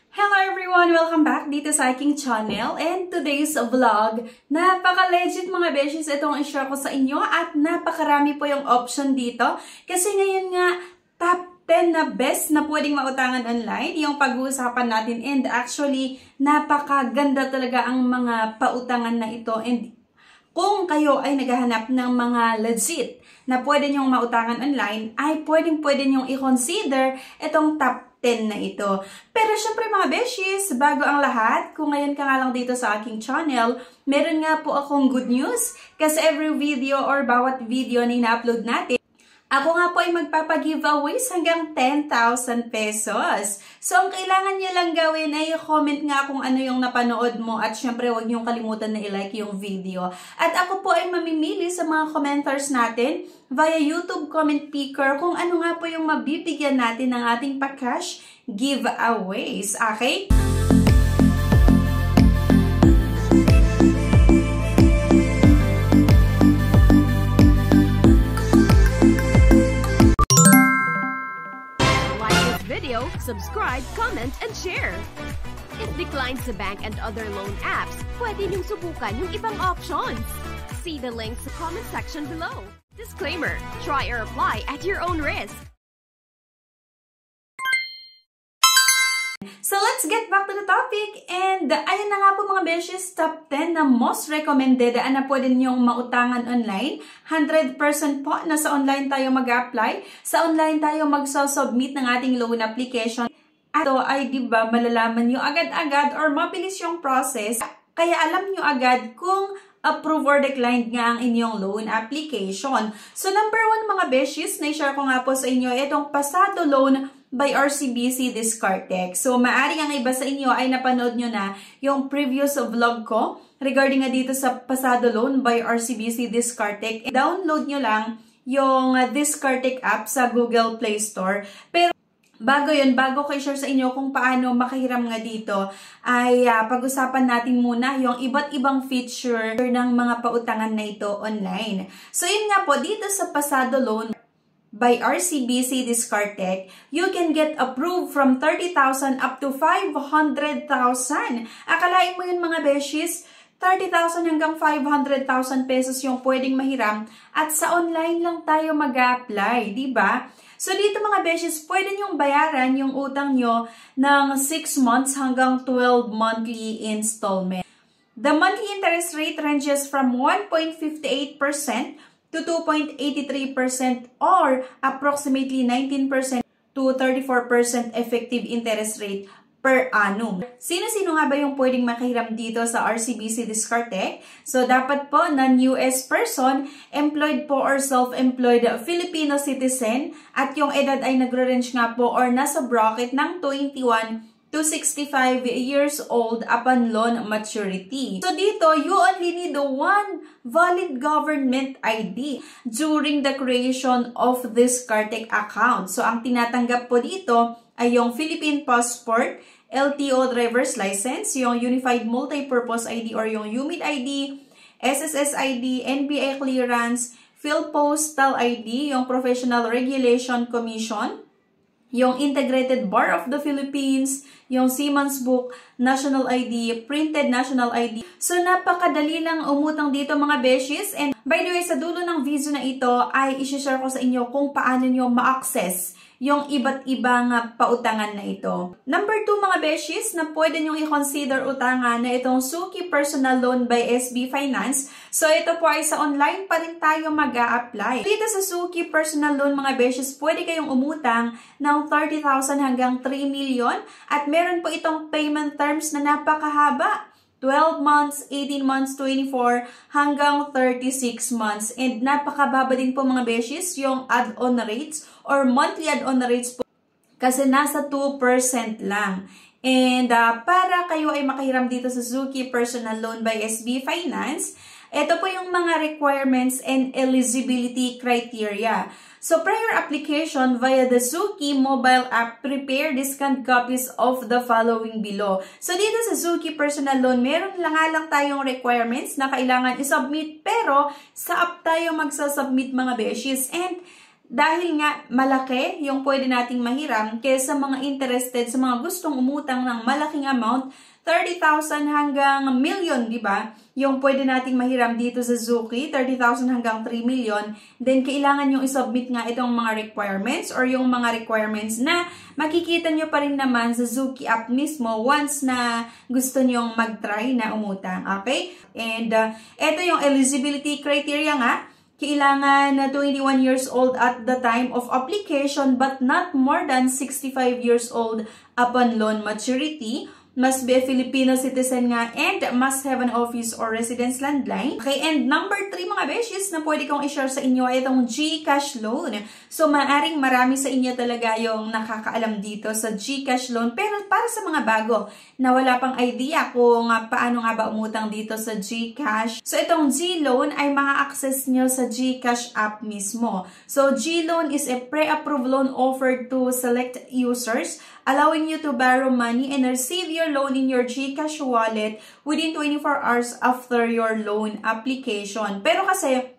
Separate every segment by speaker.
Speaker 1: Hello everyone! Welcome back dito sa aking channel, and today's vlog, napaka-legit mga beshes itong i-share ko sa inyo at napakarami po yung option dito kasi ngayon nga top 10 na best na pwedeng mautangan online yung pag-uusapan natin, and actually napakaganda talaga ang mga pautangan na ito. And kung kayo ay naghahanap ng mga legit na pwede nyong mautangan online, ay pwedeng nyong i-consider itong top 10 na ito. Pero syempre mga beshies, bago ang lahat, kung ngayon ka nga lang dito sa aking channel, meron nga po akong good news kasi every video or bawat video na ina-upload natin, ako nga po ay magpapag-giveaways hanggang 10,000 pesos. So, ang kailangan nyo lang gawin ay comment nga kung ano yung napanood mo at syempre huwag nyo kalimutan na i-like yung video. At ako po ay mamimili sa mga commenters natin via YouTube comment picker kung ano nga po yung mabibigyan natin ng ating pa-cash giveaways. Okay?
Speaker 2: Subscribe, comment, and share. It declines the bank and other loan apps. Pwede niyong subukan yung ibang options. See the links sa comment section below. Disclaimer, try or apply at your own risk.
Speaker 1: So let's get back to the topic, and ayun na nga po mga beshes, top 10 na most recommended na pwede niyong mautangan online. 100% po na sa online tayo mag-apply, sa online tayo magsusubmit ng ating loan application. At ito ay diba malalaman nyo agad-agad or mabilis yung process, kaya alam nyo agad kung approve or declined nga ang inyong loan application. So number 1 mga beshes, na-share ko nga po sa inyo itong Pasado Loan by RCBC Discartec. So, maaari ang iba sa inyo ay napanood nyo na yung previous vlog ko regarding nga dito sa Pasado Loan by RCBC Discartec. Download nyo lang yung Discartec app sa Google Play Store. Pero bago ko i-share sa inyo kung paano makahiram nga dito, ay pag-usapan natin muna yung iba't ibang feature ng mga pautangan na ito online. So, yun nga po, dito sa Pasado Loan by RCBC Discartec, you can get approved from 30,000 up to 500,000. Akalain mo yun mga beshies, 30,000 hanggang 500,000 pesos yung pwedeng mahiram at sa online lang tayo mag-apply, di ba? So dito mga beshies, pwede nyong bayaran yung utang nyo ng 6 months hanggang 12 monthly installment. The monthly interest rate ranges from 1.58% to 2.83% or approximately 19% to 34% effective interest rate per annum. Sino-sino nga ba yung pwedeng makahiram dito sa RCBC Discartec? So, dapat po non-US person, employed po or self-employed Filipino citizen, at yung edad ay nagre-range nga po or nasa bracket ng 21 to 65 years old upon loan maturity. So dito, you only need one valid government ID during the creation of this Discartec account. So ang tinatanggap po dito ay yung Philippine Passport, LTO Driver's License, yung Unified Multipurpose ID or yung UMID ID, SSS ID, NBI Clearance, PhilPostal ID, yung Professional Regulation Commission, yung Integrated Bar of the Philippines, yung Seaman's Book, National ID, Printed National ID. So, napakadali lang umutang dito mga beshies. And by the way, sa dulo ng video na ito ay isi-share ko sa inyo kung paano nyo ma-access yung iba't ibang pautangan na ito. Number 2 mga beshies na pwede nyong i-consider utangan na itong Suki Personal Loan by SB Finance. So ito po ay sa online pa rin tayo mag-a-apply. Dito sa Suki Personal Loan mga beshies, pwede kayong umutang ng 30,000 hanggang 3 million at meron po itong payment terms na napakahaba. 12 months, 18 months, 24, hanggang 36 months. And napakababa din po mga beshies yung add-on rates or monthly add-on rates po kasi nasa 2% lang. And para kayo ay makahiram dito sa Suki Personal Loan by SB Finance, ito po yung mga requirements and eligibility criteria. So, prior application via the Suki mobile app, prepare discount copies of the following below. So, dito sa Suki Personal Loan, meron lang tayong requirements na kailangan isubmit, pero sa app tayo magsasubmit mga beshies. And Dahil nga malaki yung pwede nating mahiram kaysa mga interested sa mga gustong umutang ng malaking amount, 30,000 hanggang million, di ba? Yung pwede nating mahiram dito sa Zuki, 30,000 hanggang 3 million. Then, kailangan yung isubmit nga itong mga requirements or yung mga requirements na makikita nyo pa rin naman sa Zuki app mismo once na gusto nyong mag-try na umutang. Okay? And, ito yung eligibility criteria nga. Kailangan na 21 years old at the time of application but not more than 65 years old upon loan maturity. Must be a Filipino citizen nga and must have an office or residence landline. Okay, and number 3 mga beshies na pwede kong i-share sa inyo ay itong GCash loan. So, maaring marami sa inyo talaga yung nakakaalam dito sa GCash loan. Pero para sa mga bago na wala pang idea kung paano nga ba umutang dito sa GCash. So, itong G-loan ay maka-access nyo sa GCash app mismo. So, G-loan is a pre-approved loan offered to select users, allowing you to borrow money and receive your loan in your GCash wallet within 24 hours after your loan application. Pero kasi,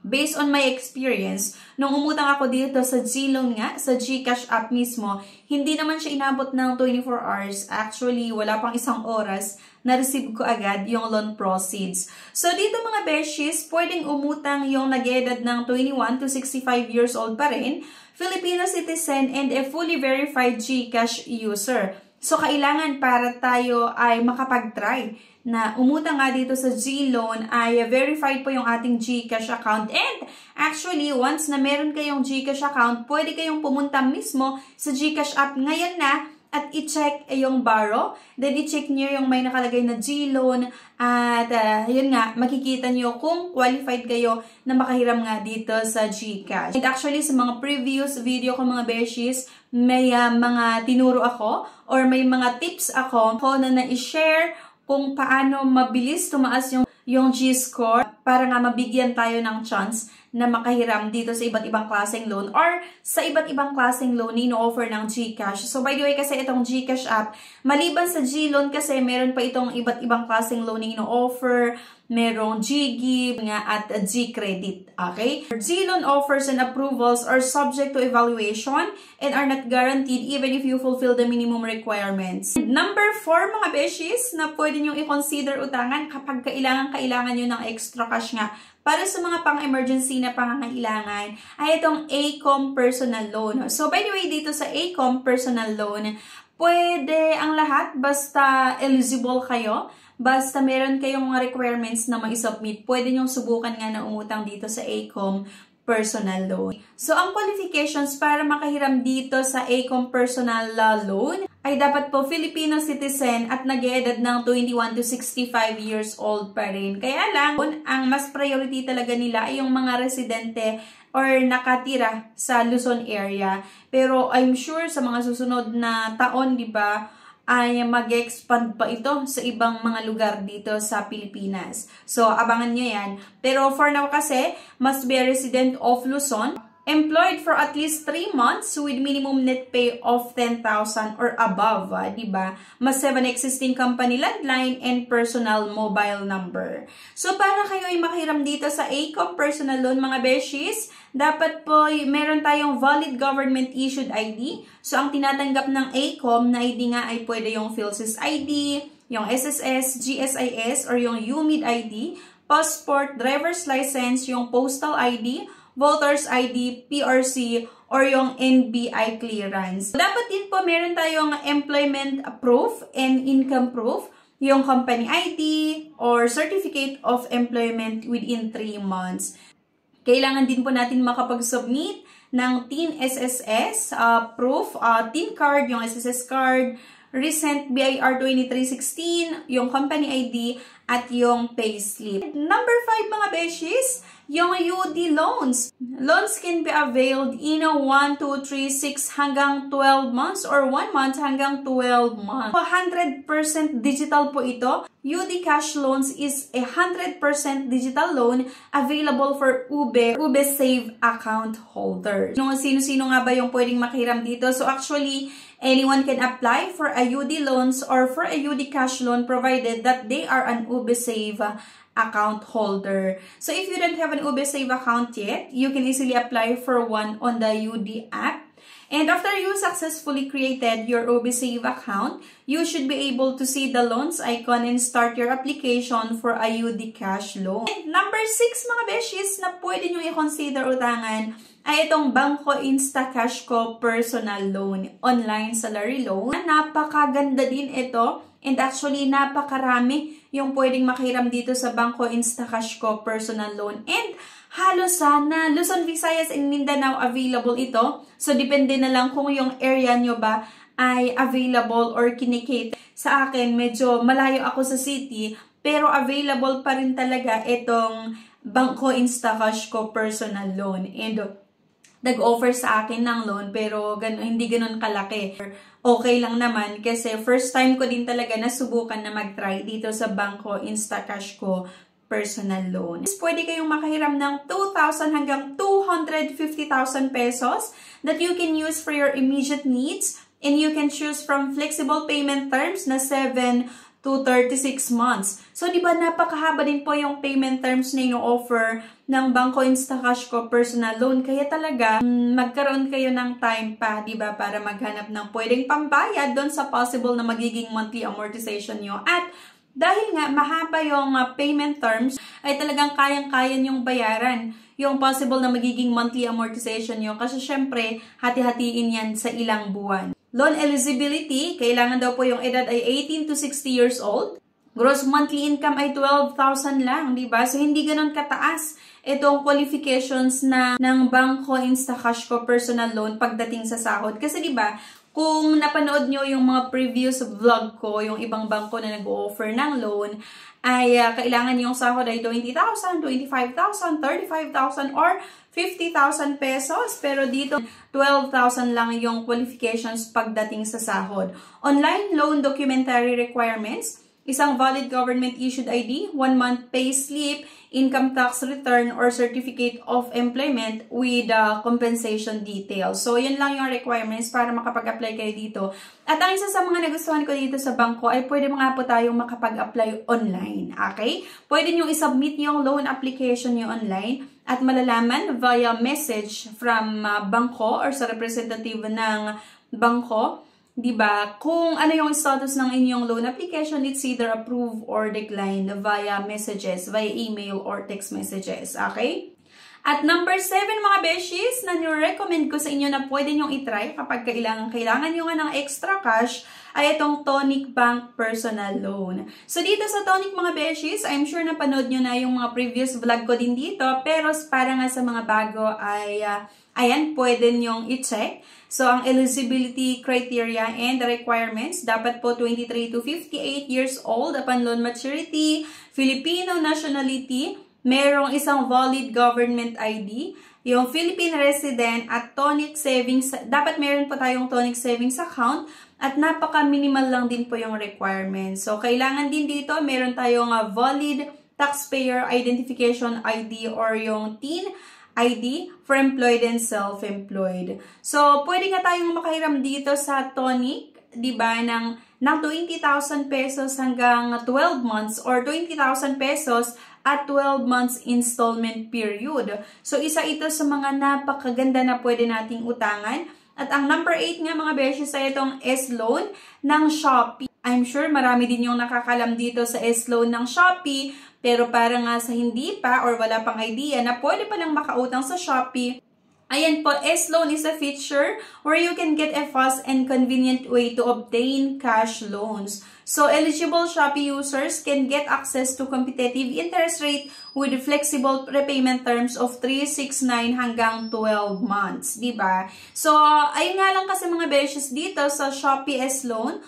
Speaker 1: based on my experience, nung umutang ako dito sa G-loan nga, sa GCash app mismo, hindi naman siya inabot ng 24 hours. Actually, wala pang isang oras, na-receive ko agad yung loan proceeds. So, dito mga beshies, pwedeng umutang yung nag-edad ng 21 to 65 years old pa rin, Filipino citizen, and a fully verified GCash user. So, kailangan para tayo ay makapag-try na umutang nga dito sa G-loan ay verified po yung ating GCash account. And actually, once na meron kayong GCash account, pwede kayong pumunta mismo sa GCash app ngayon na at i-check yung borrow. Then, i-check nyo yung may nakalagay na G-loan. At, yun nga, makikita nyo kung qualified kayo na makahiram nga dito sa GCash. And actually, sa mga previous video ko mga beshies, may mga tinuro ako or may mga tips ako na na-share kung paano mabilis tumaas yung G-score para nga mabigyan tayo ng chance na makahiram dito sa iba't ibang klaseng loan or sa iba't ibang klaseng loan na ino-offer ng GCash. So, by the way, kasi itong GCash app, maliban sa G-loan kasi meron pa itong iba't ibang klaseng loan na ino-offer, merong G-Give nga at G-Credit. Okay? G-loan offers and approvals are subject to evaluation and are not guaranteed even if you fulfill the minimum requirements. Number 4 mga beshies na pwede nyo i-consider utangan kapag kailangan nyo ng extra cash nga para sa mga pang-emergency na pangangailangan ay itong ACOM personal loan. So, by the way, dito sa ACOM personal loan, pwede ang lahat basta eligible kayo. Basta meron kayong mga requirements na ma-submit, pwede nyong subukan nga na umutang dito sa ACOM personal loan. So, ang qualifications para makahiram dito sa ACOM personal loan ay dapat po Filipino citizen at nag-edad ng 21 to 65 years old pa rin. Kaya lang, ang mas priority talaga nila ay yung mga residente or nakatira sa Luzon area. Pero I'm sure sa mga susunod na taon, di ba, ay mag-expand pa ito sa ibang mga lugar dito sa Pilipinas. So, abangan nyo yan. Pero for now kasi, must be a resident of Luzon, employed for at least 3 months with minimum net pay of 10,000 or above, diba? Must have an existing company landline and personal mobile number. So, para kayo ay makahiram dito sa ACOM personal loan, mga beshies, dapat po meron tayong valid government issued ID. So, ang tinatanggap ng ACOM na ID nga ay pwede yung PhilSys ID, yung SSS, GSIS, or yung UMID ID, passport, driver's license, yung postal ID, Voters ID, PRC, or yung NBI clearance. Dapat din po meron tayong employment proof and income proof, yung company ID, or certificate of employment within 3 months. Kailangan din po natin makapag-submit ng TIN SSS proof, TIN card, yung SSS card, recent BIR 2316, yung company ID, at yung payslip. Number 5 mga beshies, yung UD loans. Loans can be availed in 1, 2, 3, 6 hanggang 12 months or 1 month hanggang 12 months. 100% digital po ito. UD Cash Loans is a 100% digital loan available for Ube Save account holders. Sino-sino nga ba yung pwedeng makihiram dito? So actually, Anyone can apply for a UD loans or for a UD cash loan provided that they are an UBSave account holder. So if you don't have an UBSave account yet, you can easily apply for one on the UD app. And after you successfully created your UBSave account, you should be able to see the loans icon and start your application for a UD cash loan. And number 6 mga beshies na pwede nyo i-consider utangan ay itong Bangko Instacashco Personal Loan, Online Salary Loan. Napakaganda din ito and actually napakarami yung pwedeng makiram dito sa Bangko Instacashco Personal Loan. And halos sana Luzon, Visayas, and Mindanao available ito. So, depende na lang kung yung area nyo ba ay available or kinikate. Sa akin, medyo malayo ako sa city, pero available pa rin talaga itong Bangko Instacashco Personal Loan. And nag-offer sa akin ng loan, pero hindi ganun kalaki. Okay lang naman kasi first time ko din talaga nasubukan na mag-try dito sa Bangko Instacashco Personal Loan. Pwede kayong makahiram ng 2,000 hanggang 250,000 pesos that you can use for your immediate needs, and you can choose from flexible payment terms na 7 to 36 months. So, di ba napakahaba din po yung payment terms na ino-offer ng Bangko Instacashco Personal Loan. Kaya talaga, magkaroon kayo ng time pa, di ba, para maghanap ng pwedeng pambayad doon sa possible na magiging monthly amortization nyo. At dahil nga mahaba yung payment terms, ay talagang kayang-kaya nyong bayaran yung possible na magiging monthly amortization nyo. Kasi syempre, hati-hatiin yan sa ilang buwan. Loan eligibility, kailangan daw po yung edad ay 18 to 60 years old. Gross monthly income ay 12,000 lang, di ba? So, hindi ganun kataas itong qualifications ng Bangko Instacashco Personal Loan pagdating sa sahod. Kasi di ba, kung napanood nyo yung mga previous vlog ko, yung ibang bangko na nag-offer ng loan, ay kailangan yung sahod ay 20,000, 25,000, 35,000, or 50,000 pesos. Pero dito, 12,000 lang yung qualifications pagdating sa sahod. Online loan documentary requirements, isang valid government-issued ID, 1-month pay slip, income tax return, or certificate of employment with compensation details. So, yun lang yung requirements para makapag-apply kayo dito. At ang isa sa mga nagustuhan ko dito sa bangko ay pwede mga po tayong makapag-apply online. Okay? Pwede nyo isubmit yung loan application nyo online at malalaman via message from bangko or sa representative ng bangko, diba, kung ano yung status ng inyong loan application, it's either approve or decline via messages, via email or text messages, okay? At number 7 mga beshies na nyo-recommend ko sa inyo na pwede nyong itry kapag kailangan nyo nga ng extra cash ay itong Tonic Bank Personal Loan. So dito sa Tonic mga beshies, I'm sure napanood nyo na yung mga previous vlog ko din dito, pero para nga sa mga bago ay ayan, pwede nyong i-check. So, ang eligibility criteria and the requirements, dapat po 23 to 58 years old upon loan maturity, Filipino nationality, merong isang valid government ID, yung Philippine resident at Tonic savings, dapat meron po tayong Tonic savings account at napaka-minimal lang din po yung requirements. So, kailangan din dito, meron tayong valid taxpayer identification ID or yung TIN ID for employed and self-employed. So, pwede nga tayong makahiram dito sa Tonic, di ba, ng 20,000 pesos hanggang 12 months or 20,000 pesos at 12 months installment period. So, isa ito sa mga napakaganda na pwede nating utangan. At ang number 8 nga mga beshes ay itong S-Loan ng Shopee. I'm sure marami din yung nakakalam dito sa S-Loan ng Shopee, pero para nga sa hindi pa or wala pang idea na pwede palang makautang sa Shopee, ayan po, S-Loan is a feature where you can get a fast and convenient way to obtain cash loans. So, eligible Shopee users can get access to competitive interest rate with flexible repayment terms of 3, 6, 9 hanggang 12 months. Diba? So, ayun nga lang kasi mga beshes dito sa Shopee S-Loan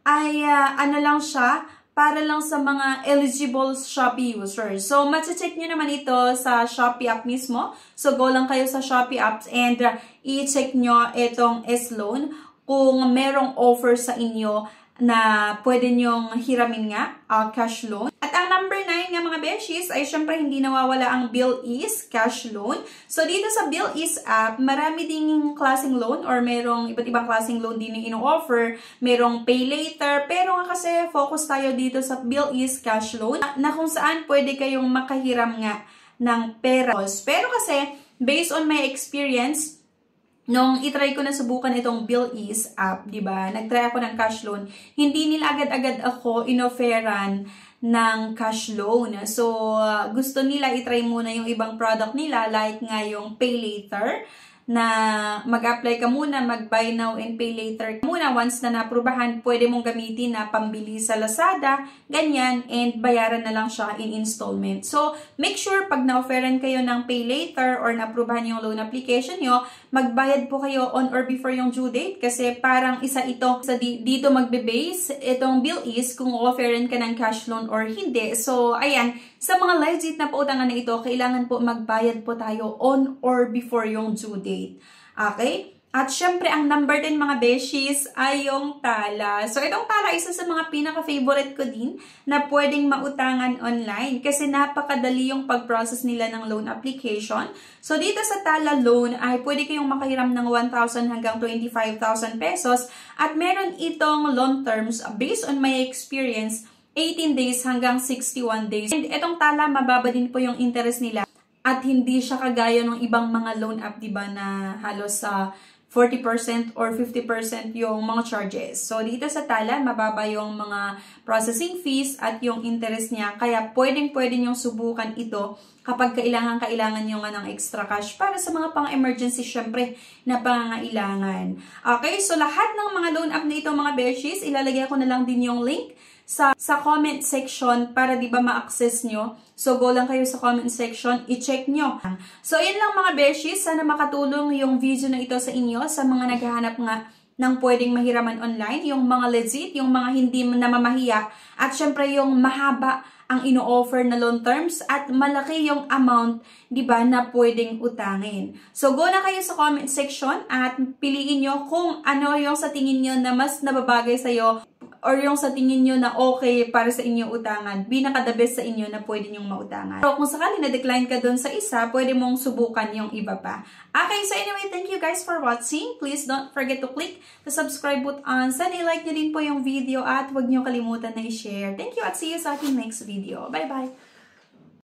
Speaker 1: ay ano lang siya, para lang sa mga eligible Shopee users. So, matcha-check nyo naman ito sa Shopee app mismo. So, go lang kayo sa Shopee apps and i-check nyo itong S-Loan kung merong offer sa inyo na pwede nyong hiramin nga, cash loan. At ang number 9 nga mga beshies ay syempre hindi nawawala ang Bilis cash loan. So dito sa Bilis app, marami ding klaseng loan or merong iba't ibang klaseng loan din yung ino-offer. Merong pay later, pero nga kasi focus tayo dito sa Bilis cash loan na kung saan pwede kayong makahiram nga ng pera. Pero kasi, based on my experience, nung itry ko na subukan itong Bilis app, di ba? Nagtry ako ng cash loan. Hindi nila agad-agad ako inofferan ng cash loan. So, gusto nila itry muna yung ibang product nila, like nga yung pay later, na mag-apply ka muna, mag-buy now and pay later muna. Once na naprubahan, pwede mong gamitin na pambili sa Lazada, ganyan, and bayaran na lang siya in installment. So, make sure pag na-offeran kayo ng pay later or naprubahan yung loan application nyo, magbayad po kayo on or before yung due date kasi parang isa ito sa dito magbe-base itong Bilis kung offeran ka ng cash loan or hindi. So, ayan, sa mga legit na pautangan na ito, kailangan po magbayad po tayo on or before yung due date. Okay? At syempre, ang number 10 mga beshies ay yung Tala. So, itong Tala, isa sa mga pinaka-favorite ko din na pwedeng mautangan online kasi napakadali yung pag-process nila ng loan application. So, dito sa Tala loan ay pwede kayong makahiram ng 1,000 hanggang 25,000 pesos at meron itong loan terms based on my experience, 18 days hanggang 61 days. And itong Tala, mababa din po yung interest nila at hindi siya kagaya ng ibang mga loan app, diba, na halos sa 40% or 50% yung mga charges. So, dito sa Tala, mababa yung mga processing fees at yung interest niya. Kaya, pwedeng-pwede nyong subukan ito kapag kailangan nyo nga ng extra cash para sa mga pang-emergency, syempre, na pangangailangan. Okay, so lahat ng mga loan app na ito, mga beshies, ilalagay ko na lang din yung link sa comment section para di ba ma-access nyo. So, go lang kayo sa comment section, i-check nyo. So, yun lang mga beshies. Sana makatulong yung video na ito sa inyo, sa mga naghahanap nga ng pwedeng mahiraman online, yung mga legit, yung mga hindi namamahiya, at syempre yung mahaba ang ino-offer na loan terms at malaki yung amount, di ba, na pwedeng utangin. So, go na kayo sa comment section at piliin nyo kung ano yung sa tingin nyo na mas nababagay sa'yo or yung sa tingin nyo na okay para sa inyong utangan, pinaka-the best sa inyo na pwede nyong mautangan. So, kung sakali na-decline ka dun sa isa, pwede mong subukan yung iba pa. Okay, so anyway, thank you guys for watching. Please don't forget to click the subscribe button. Sana i-like nyo din po yung video at huwag nyo kalimutan na i-share. Thank you at see you sa aking next video. Bye-bye!